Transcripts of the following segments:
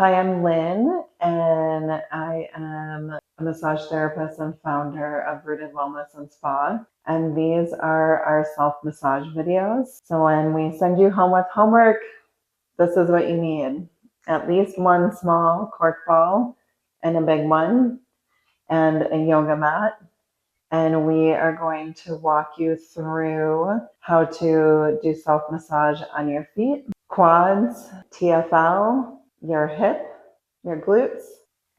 Hi, I'm Lynn, and I am a massage therapist and founder of Rooted Wellness and Spa. And these are our self-massage videos. So when we send you home with homework, this is what you need. At least one small cork ball and a big one and a yoga mat. And we are going to walk you through how to do self-massage on your feet, quads, TFL, your hip, your glutes,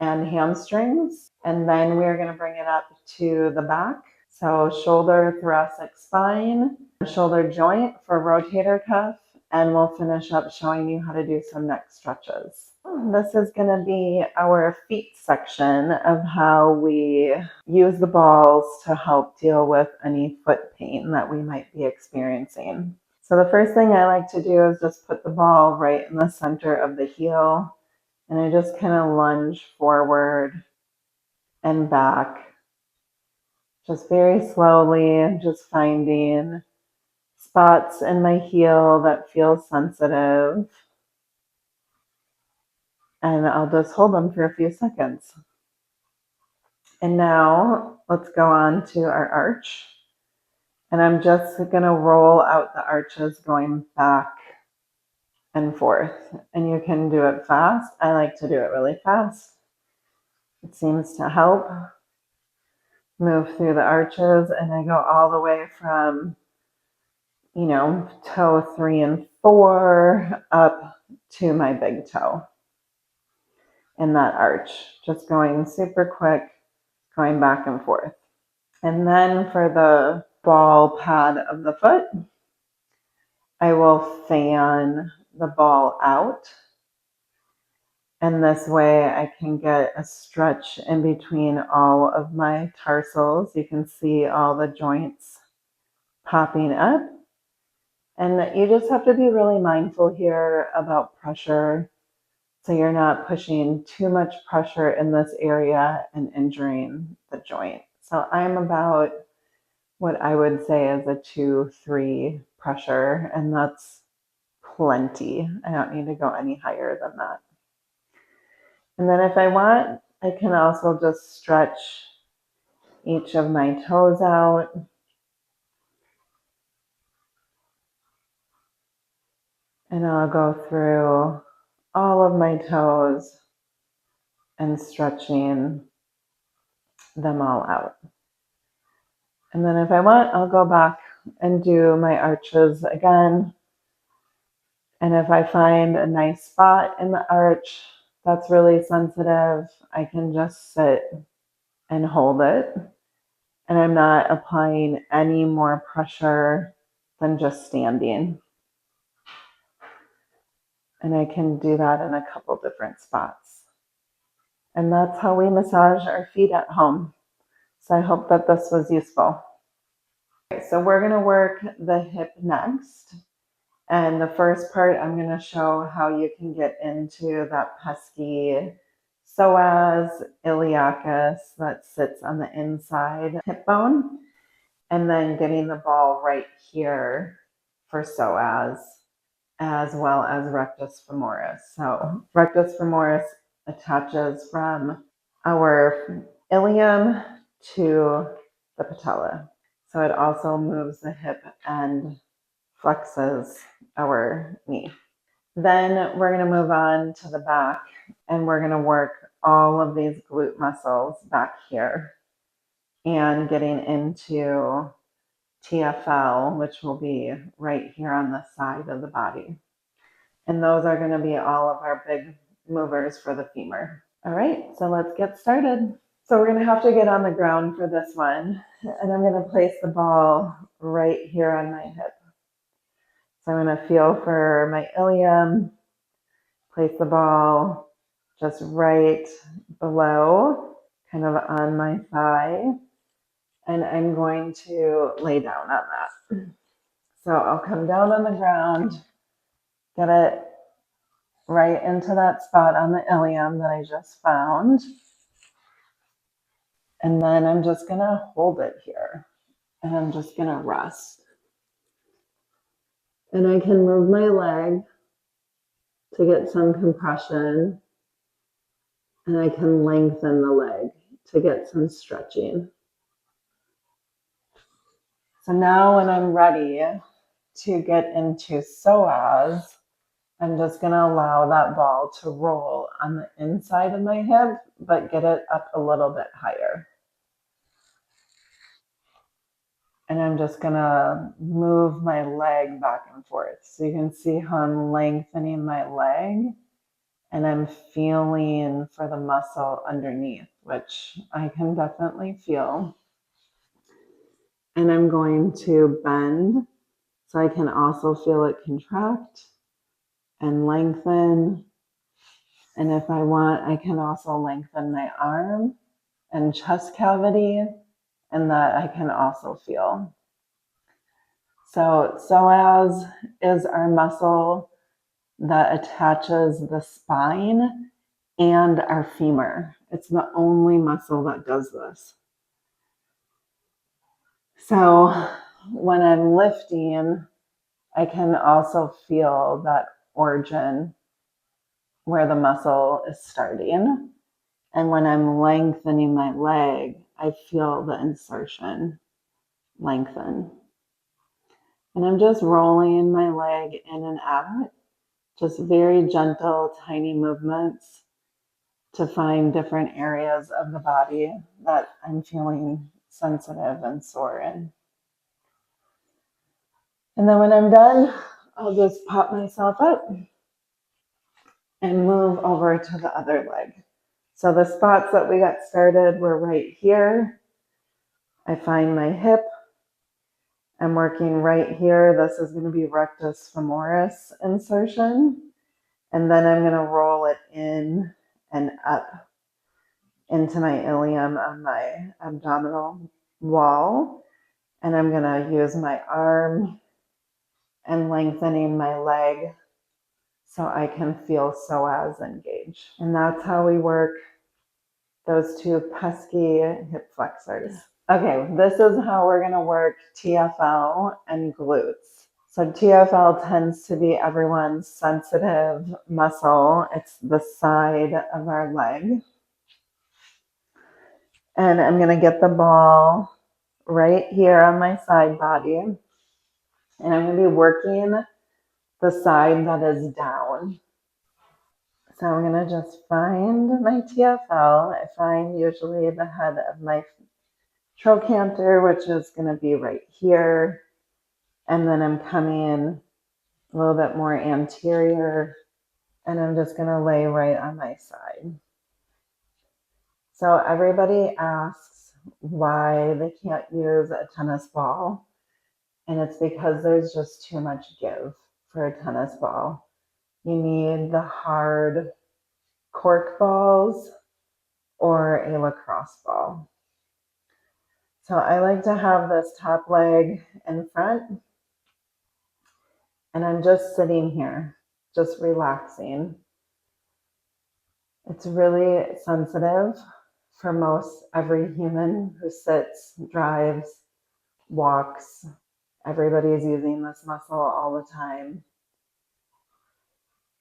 and hamstrings. And then we're going to bring it up to the back. So shoulder, thoracic spine, shoulder joint for rotator cuff, and we'll finish up showing you how to do some neck stretches. This is going to be our feet section of how we use the balls to help deal with any foot pain that we might be experiencing. So the first thing I like to do is just put the ball right in the center of the heel, and I just kind of lunge forward and back, just very slowly, just finding spots in my heel that feel sensitive. And I'll just hold them for a few seconds. And now let's go on to our arch. And I'm just going to roll out the arches going back and forth. And you can do it fast. I like to do it really fast. It seems to help. Move through the arches, and I go all the way from, toe 3 and 4 up to my big toe in that arch. Just going super quick, going back and forth. And then for the ball pad of the foot, I will fan the ball out. And this way I can get a stretch in between all of my tarsals. You can see all the joints popping up. And you just have to be really mindful here about pressure, so you're not pushing too much pressure in this area and injuring the joint. So I'm about what I would say is a 2-3 pressure, and that's plenty. I don't need to go any higher than that. And then if I want, I can also just stretch each of my toes out. And I'll go through all of my toes and stretching them all out. And then if I want, I'll go back and do my arches again. And if I find a nice spot in the arch that's really sensitive, I can just sit and hold it. And I'm not applying any more pressure than just standing. And I can do that in a couple different spots. And that's how we massage our feet at home. So I hope that this was useful. Okay, so we're going to work the hip next. And the first part, I'm going to show how you can get into that pesky psoas iliacus that sits on the inside hip bone, and then getting the ball right here for psoas, as well as rectus femoris. So rectus femoris attaches from our ilium to the patella. So it also moves the hip and flexes our knee. Then we're going to move on to the back, and we're going to work all of these glute muscles back here and getting into TFL, which will be right here on the side of the body. And those are going to be all of our big movers for the femur. All right, so let's get started. So we're going to have to get on the ground for this one, and I'm going to place the ball right here on my hip. So I'm going to feel for my ilium, place the ball just right below, kind of on my thigh, and I'm going to lay down on that. So I'll come down on the ground, get it right into that spot on the ilium that I just found. And then I'm just going to hold it here, and I'm just going to rest. And I can move my leg to get some compression And I can lengthen the leg to get some stretching. So now when I'm ready to get into psoas, I'm just going to allow that ball to roll on the inside of my hip, but get it up a little bit higher. And I'm just going to move my leg back and forth. So you can see how I'm lengthening my leg and I'm feeling for the muscle underneath, which I can definitely feel. And I'm going to bend so I can also feel it contract and lengthen. And if I want, I can also lengthen my arm and chest cavity, and that I can also feel. So psoas is our muscle that attaches the spine and our femur. It's the only muscle that does this. So when I'm lifting, I can also feel that origin where the muscle is starting. And when I'm lengthening my leg, I feel the insertion lengthen. And I'm just rolling my leg in and out, just very gentle, tiny movements to find different areas of the body that I'm feeling sensitive and sore in. And then when I'm done, I'll just pop myself up and move over to the other leg. So the spots that we got started were right here. I find my hip. I'm working right here. This is going to be rectus femoris insertion. And then I'm going to roll it in and up into my ilium on my abdominal wall. And I'm going to use my arm and lengthening my leg so I can feel psoas engage. And that's how we work those two pesky hip flexors. Okay, this is how we're going to work TFL and glutes. So TFL tends to be everyone's sensitive muscle. It's the side of our leg. And I'm going to get the ball right here on my side body. And I'm going to be working the side that is down. So I'm going to just find my TFL. I find usually the head of my trochanter, which is going to be right here. And then I'm coming a little bit more anterior, and I'm just going to lay right on my side. So everybody asks why they can't use a tennis ball, and it's because there's just too much give for a tennis ball. You need the hard cork balls or a lacrosse ball. So I like to have this top leg in front, and I'm just sitting here, just relaxing. It's really sensitive for most every human who sits, drives, walks. Everybody's using this muscle all the time.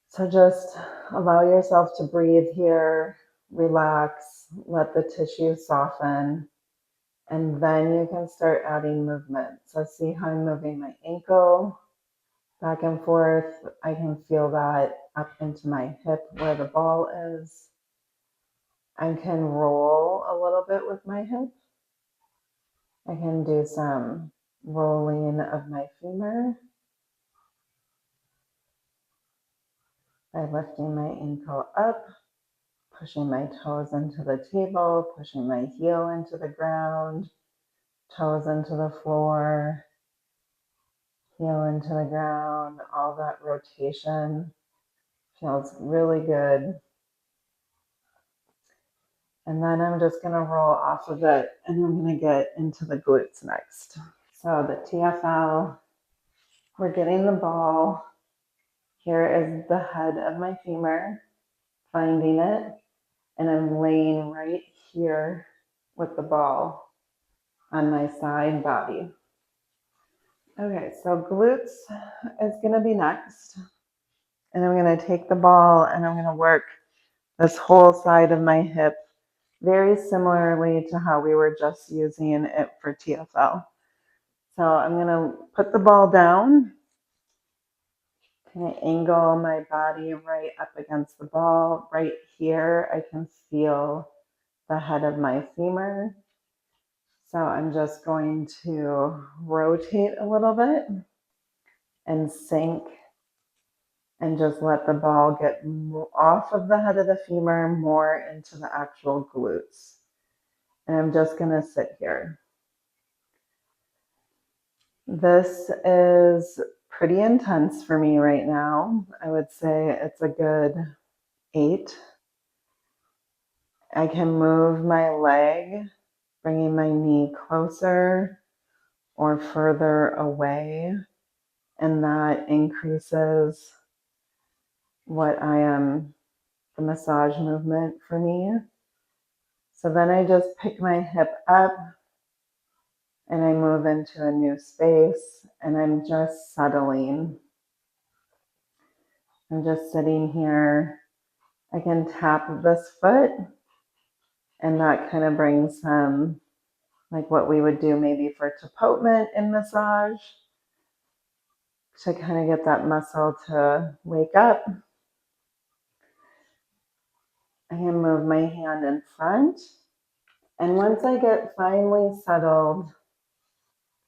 So just allow yourself to breathe here, relax, let the tissue soften, and then you can start adding movement. So see how I'm moving my ankle back and forth. I can feel that up into my hip where the ball is. I can roll a little bit with my hip. I can do some rolling of my femur by lifting my ankle up, pushing my toes into the table, pushing my heel into the ground, toes into the floor, heel into the ground. All that rotation feels really good. And then I'm just going to roll off of it, and I'm going to get into the glutes next. So the TFL, we're getting the ball. Here is the head of my femur, finding it, and I'm laying right here with the ball on my side body. Okay, so glutes is going to be next. And I'm going to take the ball and I'm going to work this whole side of my hip, very similarly to how we were just using it for TFL. So I'm going to put the ball down, kind of angle my body right up against the ball. Right here, I can feel the head of my femur. So I'm just going to rotate a little bit and sink and just let the ball get off of the head of the femur more into the actual glutes. And I'm just going to sit here. This is pretty intense for me right now. I would say it's a good 8. I can move my leg, bringing my knee closer or further away, and that increases what I am, the massage movement for me. So then I just pick my hip up and I move into a new space and I'm just settling. I'm just sitting here. I can tap this foot and that kind of brings some, like what we would do maybe for tapotement in massage, to kind of get that muscle to wake up. I can move my hand in front. And once I get finally settled,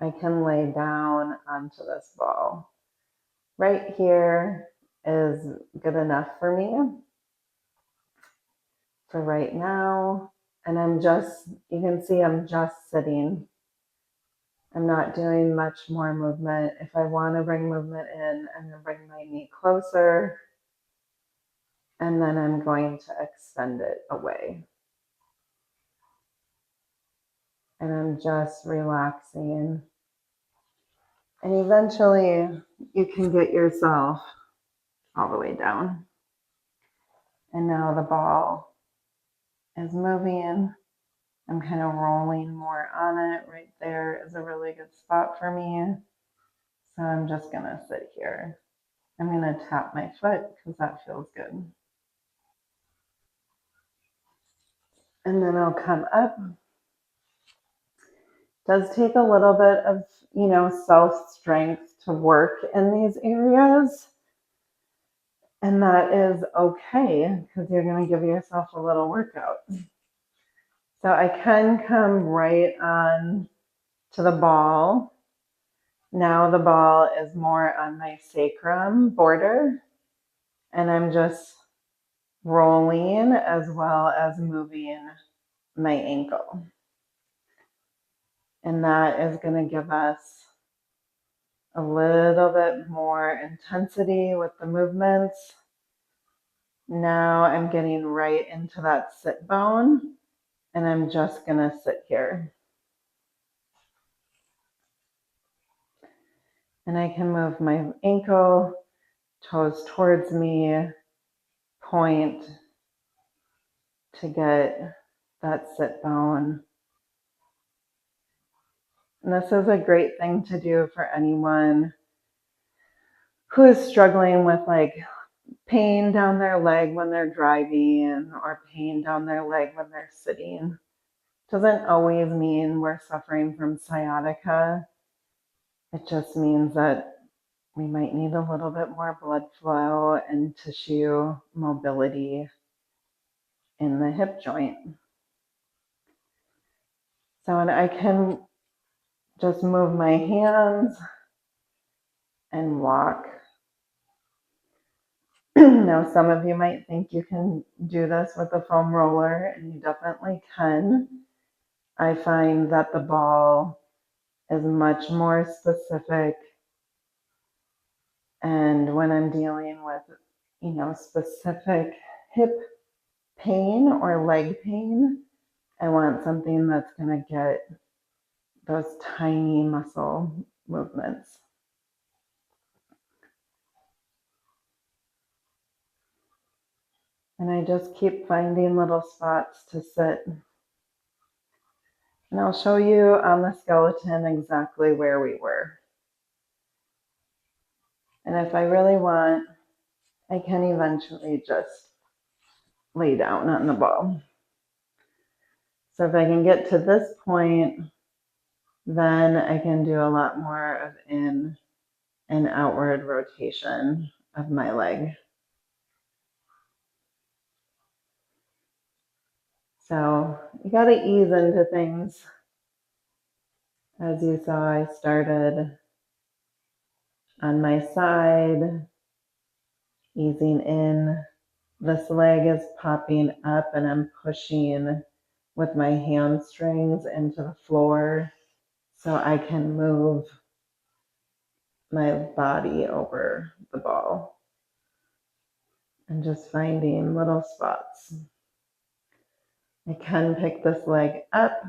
I can lay down onto this ball. Right here is good enough for me for right now. And you can see I'm just sitting. I'm not doing much more movement. If I want to bring movement in, I'm going to bring my knee closer. And then I'm going to extend it away. And I'm just relaxing. And eventually you can get yourself all the way down. And now the ball is moving. I'm kind of rolling more on it. Right there is a really good spot for me. So I'm just going to sit here. I'm going to tap my foot because that feels good. And then I'll come up. It does take a little bit of, self-strength to work in these areas. And that is okay because you're going to give yourself a little workout. So I can come right on to the ball. Now the ball is more on my sacrum border. And I'm just rolling as well as moving my ankle. And that is going to give us a little bit more intensity with the movements. Now I'm getting right into that sit bone, and I'm just going to sit here. And I can move my ankle, toes towards me, point to get that sit bone. And this is a great thing to do for anyone who is struggling with like pain down their leg when they're driving or pain down their leg when they're sitting. Doesn't always mean we're suffering from sciatica. It just means that we might need a little bit more blood flow and tissue mobility in the hip joint. So, and I can just move my hands and walk. Now, some of you might think you can do this with a foam roller, and you definitely can. I find that the ball is much more specific. And when I'm dealing with, specific hip pain or leg pain, I want something that's going to get those tiny muscle movements. And I just keep finding little spots to sit. And I'll show you on the skeleton exactly where we were. And if I really want, I can eventually just lay down on the ball. So if I can get to this point, then I can do a lot more of in and outward rotation of my leg. So you got to ease into things. As you saw, I started on my side, easing in. This leg is popping up and I'm pushing with my hamstrings into the floor so I can move my body over the ball. And just finding little spots. I can pick this leg up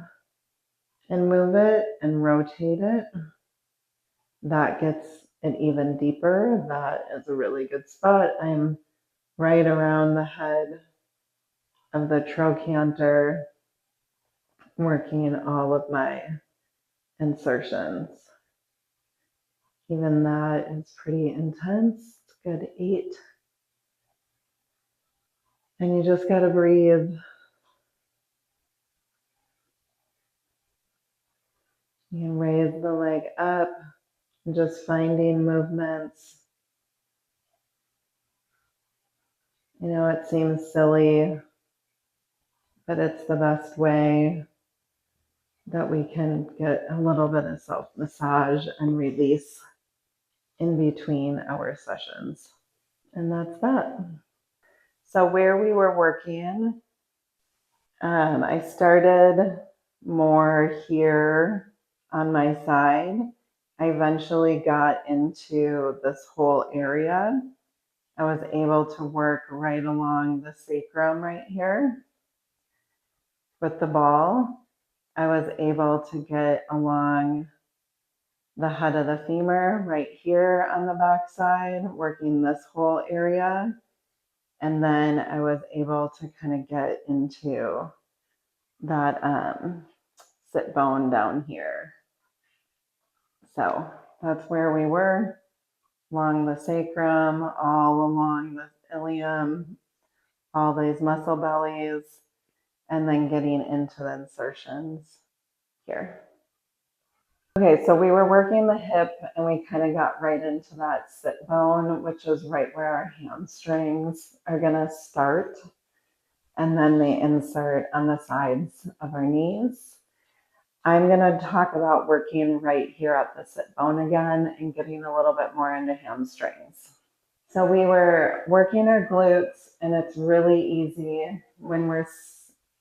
and move it and rotate it. That gets it even deeper. That is a really good spot. I'm right around the head of the trochanter, working all of my insertions. Even that is pretty intense. It's good 8. And you just gotta breathe. You can raise the leg up, and just finding movements. You know, it seems silly, but it's the best way that we can get a little bit of self-massage and release in between our sessions. And that's that. So where we were working, I started more here on my side. I eventually got into this whole area. I was able to work right along the sacrum right here with the ball. I was able to get along the head of the femur right here on the back side, working this whole area. And then I was able to kind of get into that sit bone down here. So that's where we were, along the sacrum, all along the ilium, all these muscle bellies, and then getting into the insertions here. Okay, so we were working the hip and we kind of got right into that sit bone, which is right where our hamstrings are gonna start. And then they insert on the sides of our knees. I'm gonna talk about working right here at the sit bone again and getting a little bit more into hamstrings. So we were working our glutes, and it's really easy when we're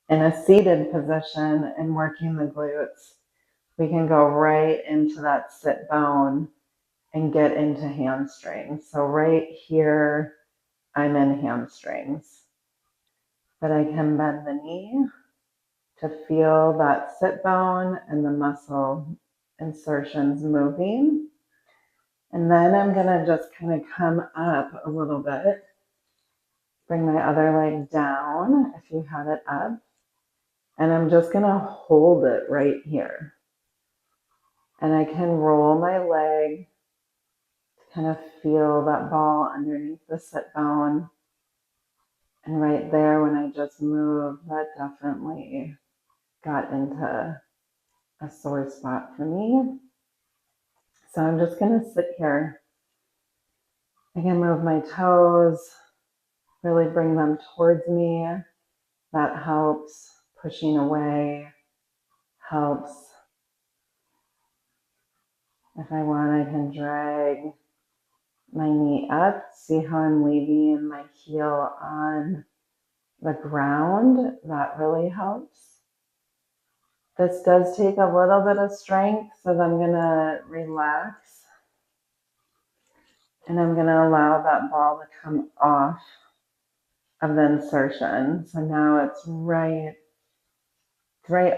in a seated position and working the glutes. We can go right into that sit bone and get into hamstrings. So right here, I'm in hamstrings. But I can bend the knee to feel that sit bone and the muscle insertions moving. And then I'm gonna just kind of come up a little bit, bring my other leg down if you have it up. And I'm just gonna hold it right here. And I can roll my leg to kind of feel that ball underneath the sit bone. And right there, when I just moved, that definitely got into a sore spot for me. So I'm just gonna sit here. I can move my toes, really bring them towards me. That helps. Pushing away helps. If I want, I can drag my knee up. See how I'm leaving my heel on the ground? That really helps. This does take a little bit of strength, so I'm gonna relax. And I'm gonna allow that ball to come off of the insertion. So now it's right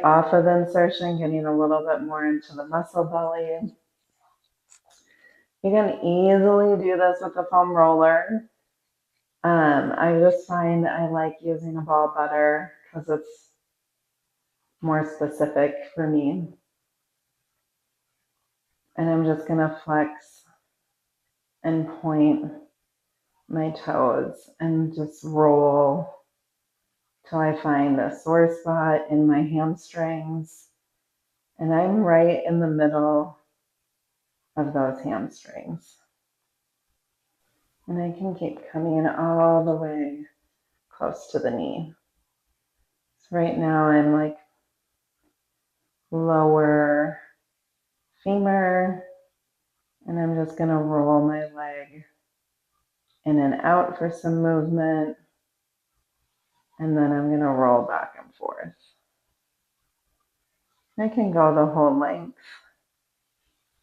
off of the insertion, getting a little bit more into the muscle belly. You can easily do this with a foam roller. I just find I like using a ball better because it's more specific for me. And I'm just gonna flex and point my toes and just roll till I find a sore spot in my hamstrings. And I'm right in the middle of those hamstrings. And I can keep coming all the way close to the knee. So right now I'm like lower femur, and I'm just gonna roll my leg in and out for some movement, and then I'm gonna roll back and forth. I can go the whole length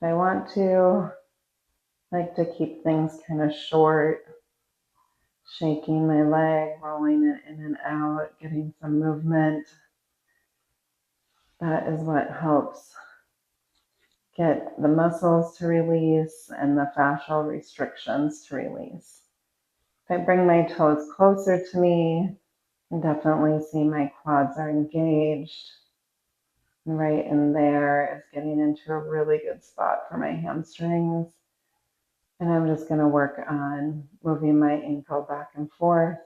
if I want to. I like to keep things kind of short, shaking my leg, rolling it in and out, getting some movement. That is what helps get the muscles to release and the fascial restrictions to release. If I bring my toes closer to me, I definitely see my quads are engaged. And right in there is getting into a really good spot for my hamstrings. And I'm just going to work on moving my ankle back and forth,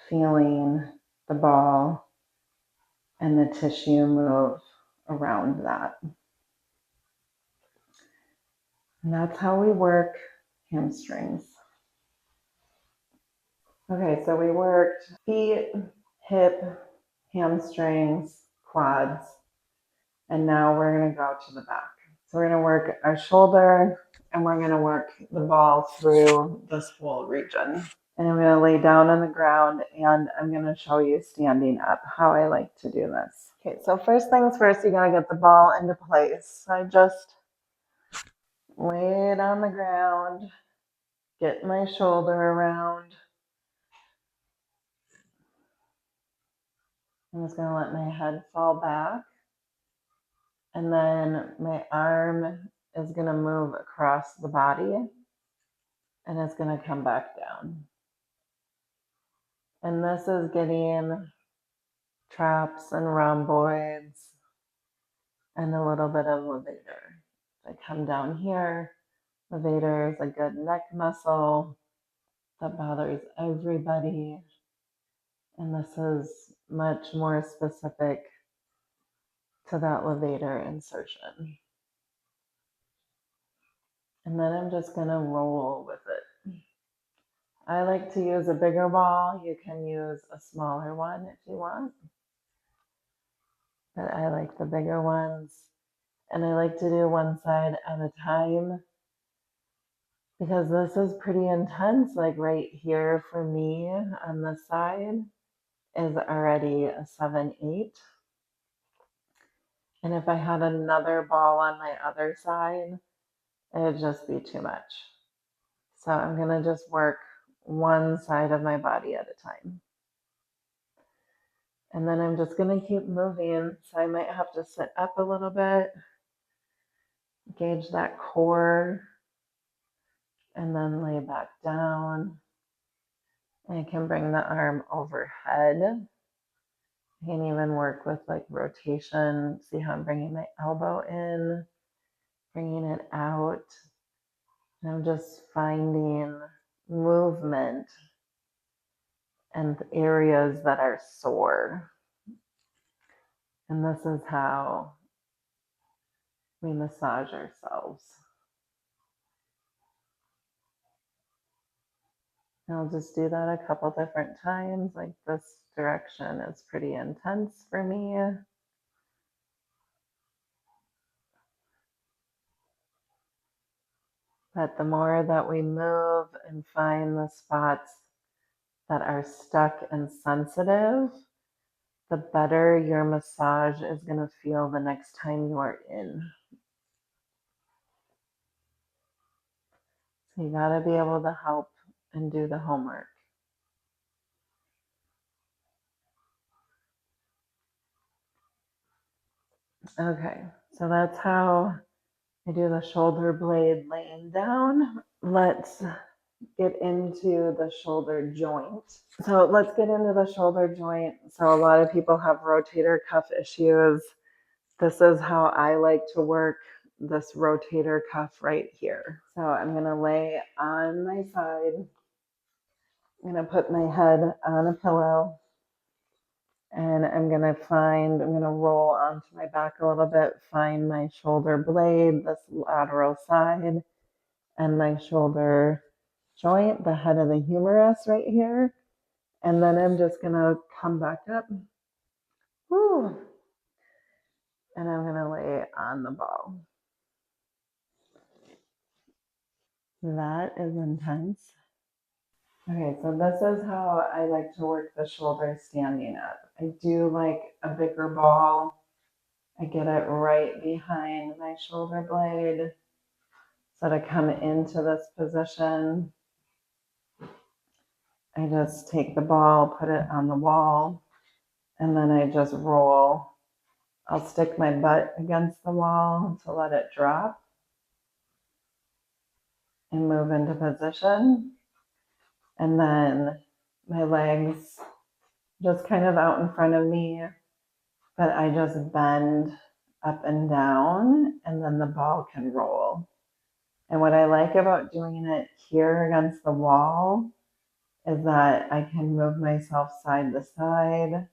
feeling the ball and the tissue move around that. And that's how we work hamstrings. Okay, so we worked feet, hip, hamstrings, quads, and now we're going to go to the back. So we're going to work our shoulder, and we're going to work the ball through this whole region. And I'm going to lay down on the ground, and I'm going to show you standing up how I like to do this. Okay, so first things first, you got to get the ball into place. So I just lay it on the ground, get my shoulder around. I'm just going to let my head fall back. And then my arm is going to move across the body, and it's going to come back down. And this is getting traps and rhomboids and a little bit of levator. I come down here. Levator is a good neck muscle that bothers everybody. And this is much more specific to that levator insertion. And then I'm just going to roll with it. I like to use a bigger ball. You can use a smaller one if you want. But I like the bigger ones. And I like to do one side at a time because this is pretty intense. Like right here for me on this side is already a 7-8. And if I had another ball on my other side, it would just be too much. So I'm going to just work one side of my body at a time. And then I'm just going to keep moving. So I might have to sit up a little bit, gauge that core, and then lay back down. I can bring the arm overhead. I can even work with like rotation. See how I'm bringing my elbow in, bringing it out. And I'm just finding movement and areas that are sore. And this is how we massage ourselves. And I'll just do that a couple different times. Like this direction is pretty intense for me. But the more that we move and find the spots that are stuck and sensitive, the better your massage is going to feel the next time you are in. So you got to be able to help and do the homework. Okay, so that's how I do the shoulder blade laying down. Let's get into the shoulder joint. So let's get into the shoulder joint. So a lot of people have rotator cuff issues. This is how I like to work this rotator cuff right here. So I'm going to lay on my side. I'm going to put my head on a pillow. And I'm going to roll onto my back a little bit, find my shoulder blade, this lateral side, and my shoulder joint, the head of the humerus right here. And then I'm just going to come back up. Woo. And I'm going to lay on the ball. That is intense. Okay, so this is how I like to work the shoulder standing up. I do like a bigger ball. I get it right behind my shoulder blade. So to come into this position, I just take the ball, put it on the wall, and then I just roll. I'll stick my butt against the wall to let it drop and move into position. And then my legs just kind of out in front of me, but I just bend up and down, and then the ball can roll. And what I like about doing it here against the wall is that I can move myself side to side,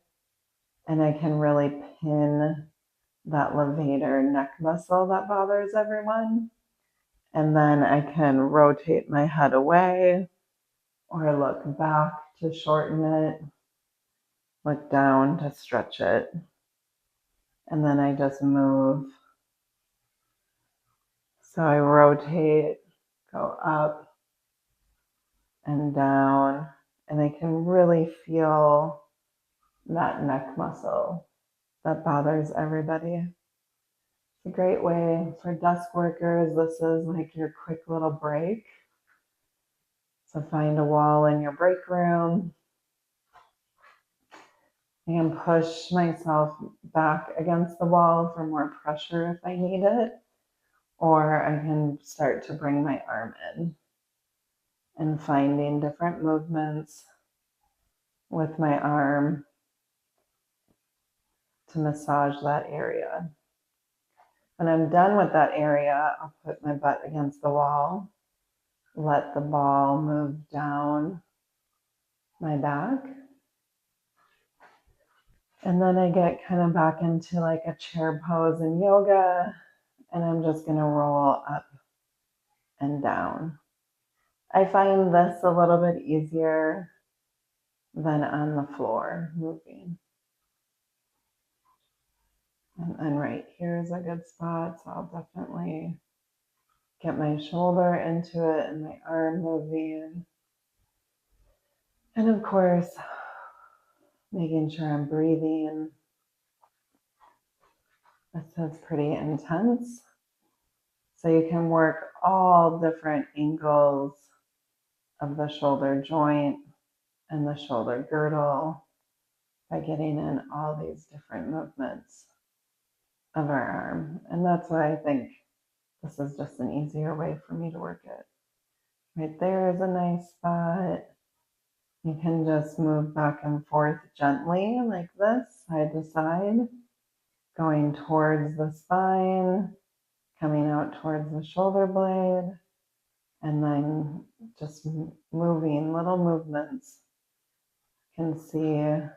and I can really pin that levator neck muscle that bothers everyone. And then I can rotate my head away or look back to shorten it, look down to stretch it. And then I just move. So I rotate, go up and down, and I can really feel that neck muscle that bothers everybody. It's a great way for desk workers. This is like your quick little break. So find a wall in your break room and push myself back against the wall for more pressure if I need it. Or I can start to bring my arm in and finding different movements with my arm to massage that area. When I'm done with that area, I'll put my butt against the wall, let the ball move down my back. And then I get kind of back into like a chair pose in yoga, and I'm just going to roll up and down. I find this a little bit easier than on the floor moving. And right here is a good spot, so I'll definitely get my shoulder into it and my arm moving. And of course, making sure I'm breathing. This is pretty intense. So you can work all different angles of the shoulder joint and the shoulder girdle by getting in all these different movements of our arm. And that's why I think this is just an easier way for me to work it. Right there is a nice spot. You can just move back and forth gently like this, side to side, going towards the spine, coming out towards the shoulder blade, and then just moving little movements. You can see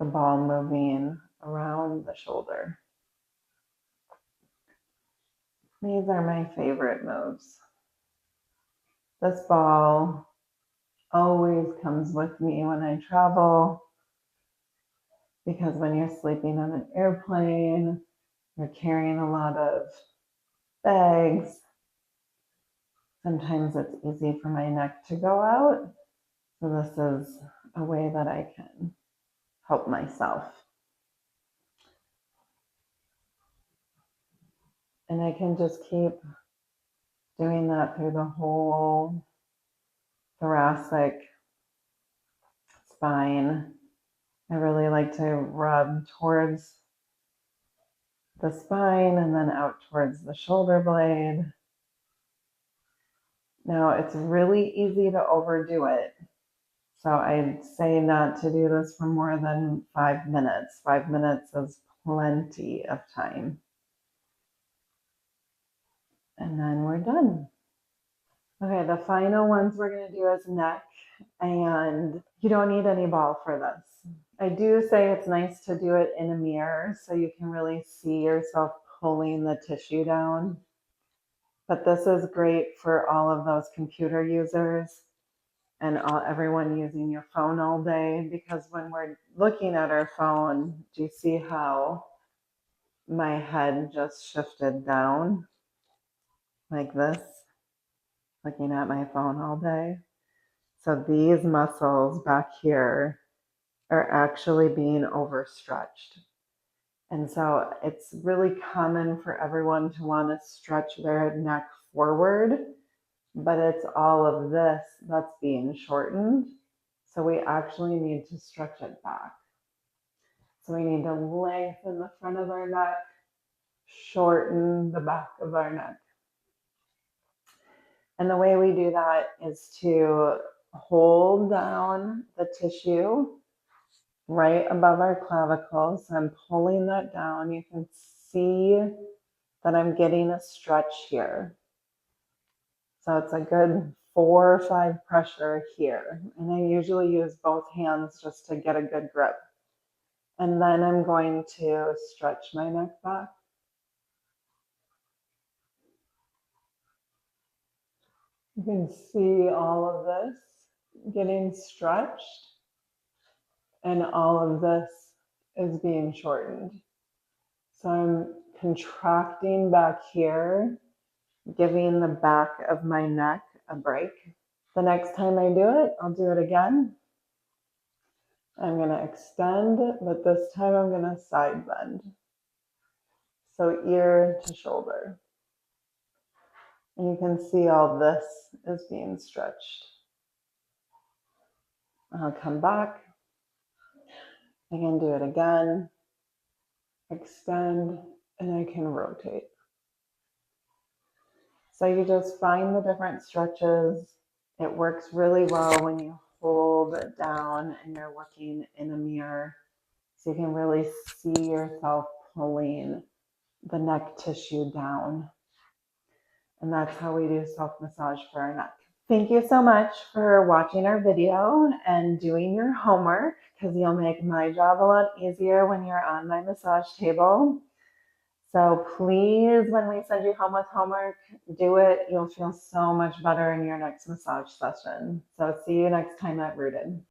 the ball moving around the shoulder. These are my favorite moves. This ball always comes with me when I travel, because when you're sleeping on an airplane, you're carrying a lot of bags. Sometimes it's easy for my neck to go out. So this is a way that I can help myself. And I can just keep doing that through the whole thoracic spine. I really like to rub towards the spine and then out towards the shoulder blade. Now, it's really easy to overdo it. So I'd say not to do this for more than 5 minutes. 5 minutes is plenty of time. And then we're done. Okay, the final ones we're going to do is neck, and you don't need any ball for this. I do say it's nice to do it in a mirror so you can really see yourself pulling the tissue down. But this is great for all of those computer users and everyone using your phone all day, because when we're looking at our phone, do you see how my head just shifted down like this, looking at my phone all day? So these muscles back here are actually being overstretched. And so it's really common for everyone to want to stretch their neck forward, but it's all of this that's being shortened. So we actually need to stretch it back. So we need to lengthen the front of our neck, shorten the back of our neck. And the way we do that is to hold down the tissue right above our clavicles. So I'm pulling that down. You can see that I'm getting a stretch here. So it's a good 4 or 5 pressure here. And I usually use both hands just to get a good grip. And then I'm going to stretch my neck back. You can see all of this getting stretched, and all of this is being shortened. So I'm contracting back here, giving the back of my neck a break. The next time I do it, I'll do it again. I'm going to extend, but this time I'm going to side bend. So ear to shoulder. And you can see all this is being stretched. I'll come back. I can do it again. Extend, and I can rotate. So you just find the different stretches. It works really well when you hold it down and you're looking in a mirror. So you can really see yourself pulling the neck tissue down. And that's how we do self-massage for our neck. Thank you so much for watching our video and doing your homework, because you'll make my job a lot easier when you're on my massage table. So please, when we send you home with homework, do it. You'll feel so much better in your next massage session. So see you next time at Rooted.